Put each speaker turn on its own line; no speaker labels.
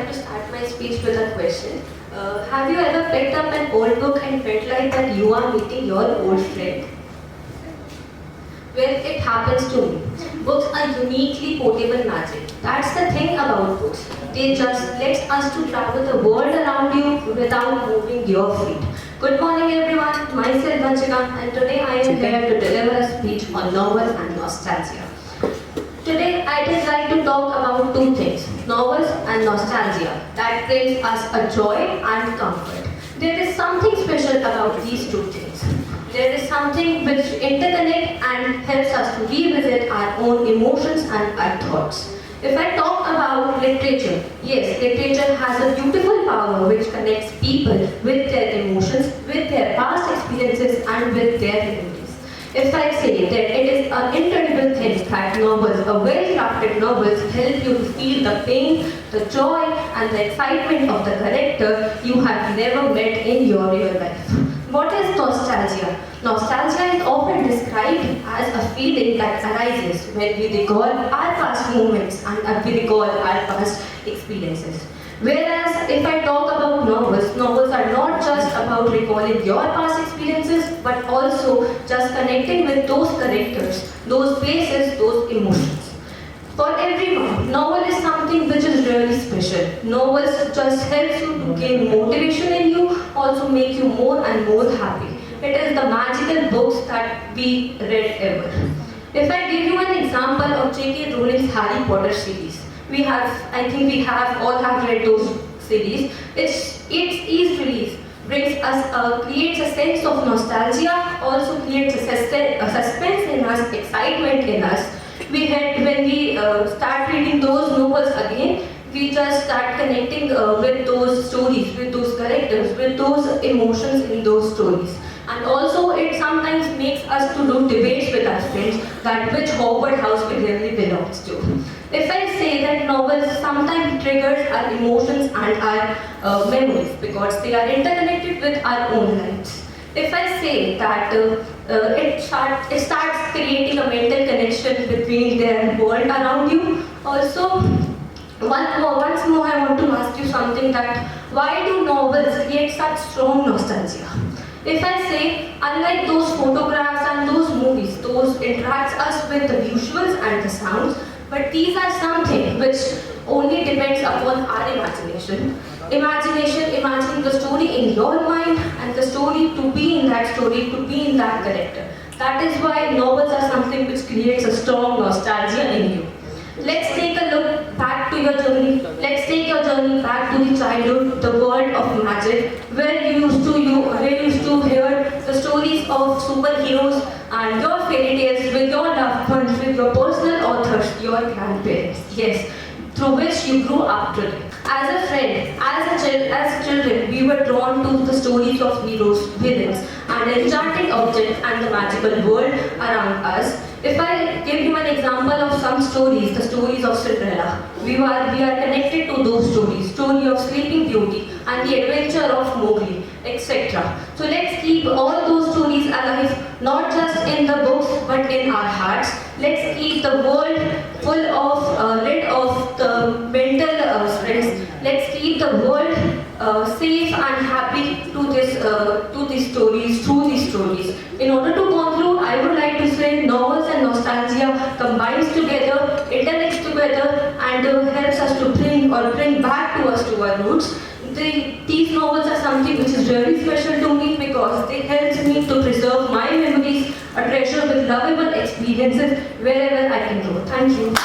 to start my speech with a question. Have you ever picked up an old book and felt like that you are meeting your old friend? Well, it happens to me. Books are uniquely portable magic. That's the thing about books. They just let us to travel the world around you without moving your feet. Good morning everyone, myself Vanchika, and today I am here to deliver a speech on novels and nostalgia. Today I would like to talk about two things, novels and nostalgia, that brings us a joy and comfort. There is something special about these two things. There is something which interconnect and helps us to revisit our own emotions and our thoughts. If I talk about literature, yes, literature has a beautiful power which connects people with their emotions, with their past experiences and with their memories. If I say that it is an incredible thing that novels, a well-crafted novels, help you to feel the pain, the joy and the excitement of the character you have never met in your real life. What is nostalgia? Nostalgia is often described as a feeling that arises when we recall our past moments and we recall our past experiences. Whereas if I talk about novels, novels are not just about recalling your past experiences, but also just connecting with those characters, those places, those emotions. For everyone, novel is something which is really special. Novels just helps you to gain motivation in you, also make you more and more happy. It is the magical books that we read ever. If I give you an example of J.K. Rowling's Harry Potter series, I think we all have read those series. Its ease release brings us, creates a sense of nostalgia, also creates a suspense in us, excitement in us. When we start reading those novels again, we just start connecting with those stories, with those characters, with those emotions in those stories. And also it sometimes makes us to do debates with our friends that which Hogwarts house we really belongs to. If I say that novels sometimes triggers our emotions and our memories because they are interconnected with our own lives. If I say that it starts creating a mental connection between their world around you. Also, once more I want to ask you something, that why do novels create such strong nostalgia? If I say, unlike those photographs and those movies, those interacts us with the visuals and the sounds, but these are something which only depends upon our imagination. Imagining the story in your mind and the story to be in that story, to be in that character. That is why novels are something which creates a strong nostalgia in you. Let's take a look back to your journey. Let's take your journey back to the childhood, the world of magic, where you used to hear the stories of superheroes and your fairy tales with your loved ones, with your personal authors, your grandparents. Yes, through which you grew up today. As a friend, as children, we were drawn to the stories of heroes, villains, and enchanting objects and the magical world around us. If I give you an example of some stories, the stories of Cinderella, we are connected to those stories, story of Sleeping Beauty and the adventure of Mowgli, etc. So let's keep all those stories alive, not just in the books but in our hearts. Let's keep the world rid of the mental stress. Let's keep the world safe and happy to these stories, through these stories. In order to conclude, I would like to say novels and nostalgia combines together, interconnects together, and helps us to bring back to us to our roots. These novels are something which is really special to me because they help me to preserve my memories, a treasure with lovable experiences wherever I can go. Thank you.